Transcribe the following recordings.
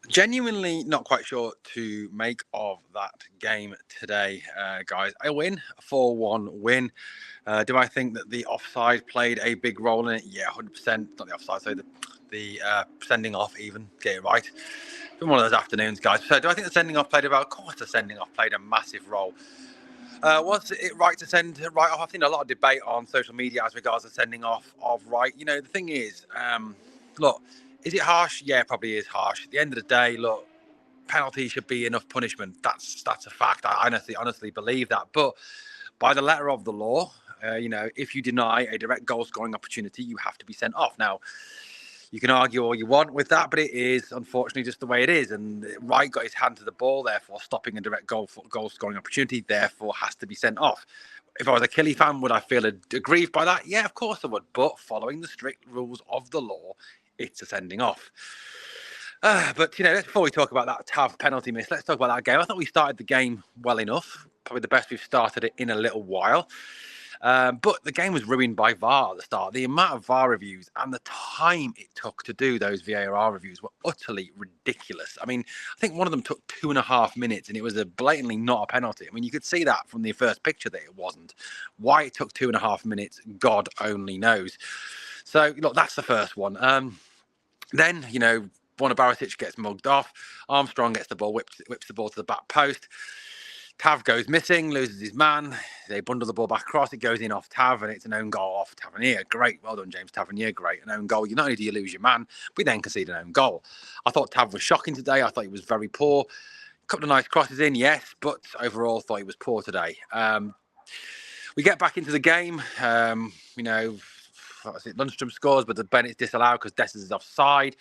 Genuinely not quite sure to make of that game today, guys. A win, a 4-1 win. Do I think that the offside played a big role in it? Yeah, 100%. Not the offside, so the sending off even. Get it right. It's been one of those afternoons, guys. So do I think the sending off played a role? Of course the sending off played a massive role. Was it right to send right off? I've seen a lot of debate on social media as regards the sending off of right. The thing is, look, is it harsh? Yeah, it probably is harsh. At the end of the day, look, penalty should be enough punishment. That's a fact. I honestly believe that. But by the letter of the law, if you deny a direct goal scoring opportunity, you have to be sent off. Now, you can argue all you want with that, but it is unfortunately just the way it is. And Wright got his hand to the ball, therefore stopping a direct goal scoring opportunity, therefore has to be sent off. If I was a Killy fan, would I feel aggrieved by that? Yeah, of course I would. But following the strict rules of the law, it's a sending off. But before we talk about that Tav penalty miss, let's talk about that game. I thought we started the game well enough, probably the best we've started it in a little while. But the game was ruined by VAR at the start. The amount of VAR reviews and the time it took to do those VAR reviews were utterly ridiculous. I mean, I think one of them took 2.5 minutes, and it was blatantly not a penalty. I mean, you could see that from the first picture that it wasn't. Why it took 2.5 minutes, God only knows. So, look, that's the first one. Then, Borna Barisic gets mugged off. Armstrong gets the ball, whips the ball to the back post. Tav goes missing, loses his man. They bundle the ball back across. It goes in off Tav, and it's an own goal off Tavernier. Great. Well done, James Tavernier. Great. An own goal. Not only do you lose your man, but you then concede an own goal. I thought Tav was shocking today. I thought he was very poor. A couple of nice crosses in, yes, but overall thought he was poor today. We get back into the game. Lundstrom scores, but the Bennett's disallowed because Dessers is offside.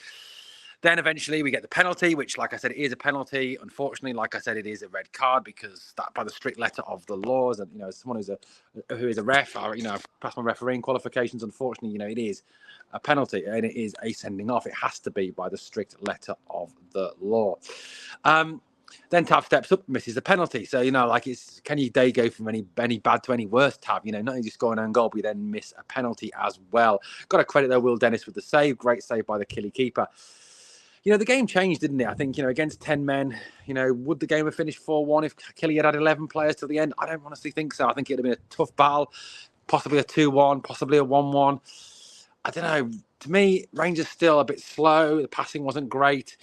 Then eventually we get the penalty, which, like I said, it is a penalty. Unfortunately, like I said, it is a red card because that, by the strict letter of the laws, and someone who is a ref, I've passed my refereeing qualifications. Unfortunately, it is a penalty and it is a sending off. It has to be by the strict letter of the law. Then Tav steps up, misses the penalty. So, can your day go from any bad to any worse, Tav? Not only just score an own goal, but you then miss a penalty as well. Got to credit, though, Will Dennis with the save. Great save by the Killy keeper. The game changed, didn't it? I think, against 10 men, would the game have finished 4-1 if Killy had 11 players till the end? I don't honestly think so. I think it would have been a tough battle, possibly a 2-1, possibly a 1-1. I don't know. To me, Rangers still a bit slow. The passing wasn't great.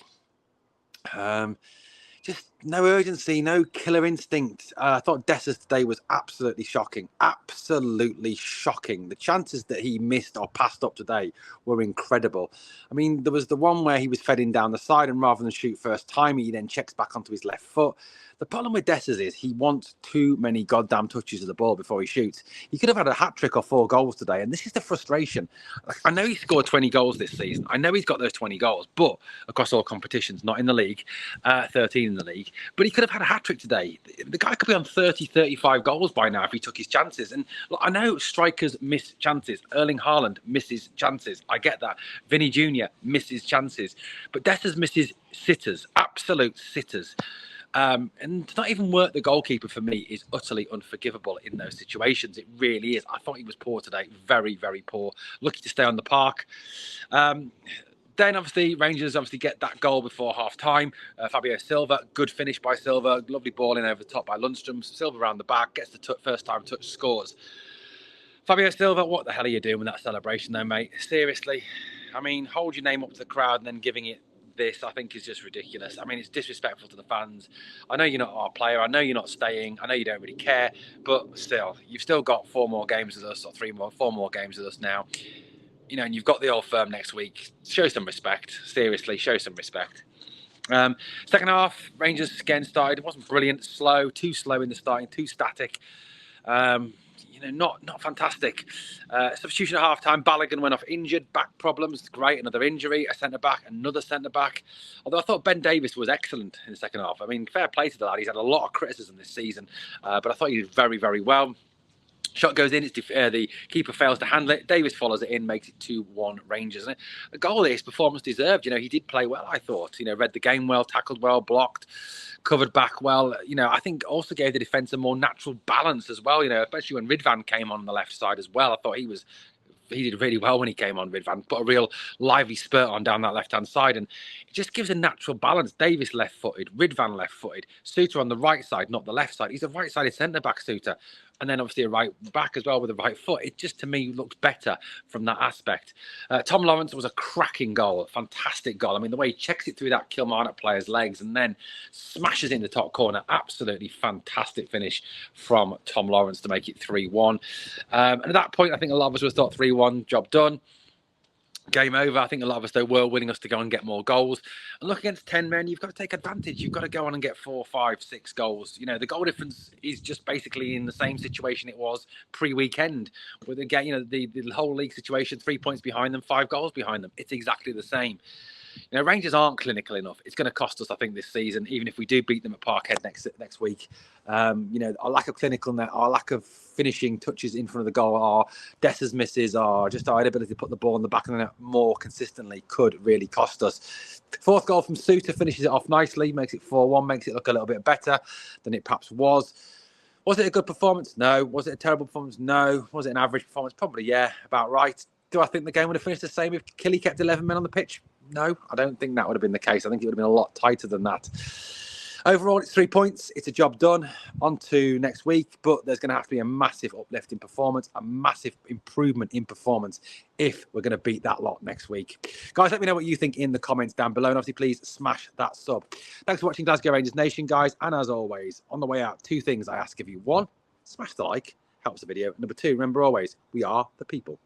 Just no urgency, no killer instinct. I thought Dessers today was absolutely shocking. Absolutely shocking. The chances that he missed or passed up today were incredible. I mean, there was the one where he was fed in down the side, and rather than shoot first time, he then checks back onto his left foot. The problem with Dessers is he wants too many goddamn touches of the ball before he shoots. He could have had a hat-trick or 4 goals today, and this is the frustration. I know he scored 20 goals this season. I know he's got those 20 goals, but across all competitions, not in the league, 13 in the league. But he could have had a hat-trick today. The guy could be on 30, 35 goals by now if he took his chances. And look, I know strikers miss chances. Erling Haaland misses chances. I get that. Vinny Jr. misses chances. But Dessers misses sitters, absolute sitters. And to not even work the goalkeeper for me is utterly unforgivable in those situations. It really is. I thought he was poor today. Very, very poor. Lucky to stay on the park. Then, obviously, Rangers get that goal before half-time. Fabio Silva, good finish by Silva. Lovely ball in over the top by Lundstrom. Silva around the back, gets the first-time touch, scores. Fabio Silva, what the hell are you doing with that celebration, though, mate? Seriously? I mean, hold your name up to the crowd and then giving it this, I think, is just ridiculous. I mean, it's disrespectful to the fans. I know you're not our player. I know you're not staying. I know you don't really care. But still, you've still got 4 more games with us, or 4 more games with us now. And you've got the Old Firm next week. Show some respect. Seriously, show some respect. Second half, Rangers again started. It wasn't brilliant. Too slow in the starting, too static. Not fantastic. Substitution at half-time. Balogun went off injured, back problems. Great, another injury. A centre-back, another centre-back. Although I thought Ben Davis was excellent in the second half. I mean, fair play to the lad. He's had a lot of criticism this season, but I thought he did very, very well. Shot goes in, the keeper fails to handle it. Davis follows it in, makes it 2-1 Rangers. And the goal his performance deserved. He did play well, I thought. Read the game well, tackled well, blocked, covered back well. I think also gave the defence a more natural balance as well, especially when Ridvan came on the left side as well. I thought he was he did really well when he came on, Ridvan. Put a real lively spurt on down that left-hand side, and it just gives a natural balance. Davis left-footed, Ridvan left-footed, Suter on the right side, not the left side. He's a right-sided centre-back, Suter. And then obviously a right back as well with a right foot. It just, to me, looks better from that aspect. Tom Lawrence was a cracking goal, a fantastic goal. I mean, the way he checks it through that Kilmarnock player's legs and then smashes it in the top corner. Absolutely fantastic finish from Tom Lawrence to make it 3-1. And at that point, I think a lot of us would have thought 3-1, job done. Game over. I think a lot of us, though, were willing us to go and get more goals. And look, against 10 men, you've got to take advantage. You've got to go on and get 4, 5, 6 goals. You know, the goal difference is just basically in the same situation it was pre-weekend. With again, you know, the whole league situation, 3 points behind them, 5 goals behind them. It's exactly the same. You know, Rangers aren't clinical enough. It's going to cost us, I think, this season, even if we do beat them at Parkhead next week. You know, our lack of clinicalness, our lack of finishing touches in front of the goal, our Dessa's misses, our just our inability to put the ball in the back of the net more consistently could really cost us. 4th goal from Suter finishes it off nicely, makes it 4-1, makes it look a little bit better than it perhaps was. Was it a good performance? No. Was it a terrible performance? No. Was it an average performance? Probably, yeah, about right. Do I think the game would have finished the same if Killy kept 11 men on the pitch? No, I don't think that would have been the case. I think it would have been a lot tighter than that. Overall, it's 3 points. It's a job done. On to next week, but there's going to have to be a massive uplift in performance, a massive improvement in performance if we're going to beat that lot next week. Guys, let me know what you think in the comments down below. And obviously, please smash that sub. Thanks for watching Glasgow Rangers Nation, guys. And as always, on the way out, 2 things I ask of you. 1, smash the like. Helps the video. Number 2, remember always, we are the people.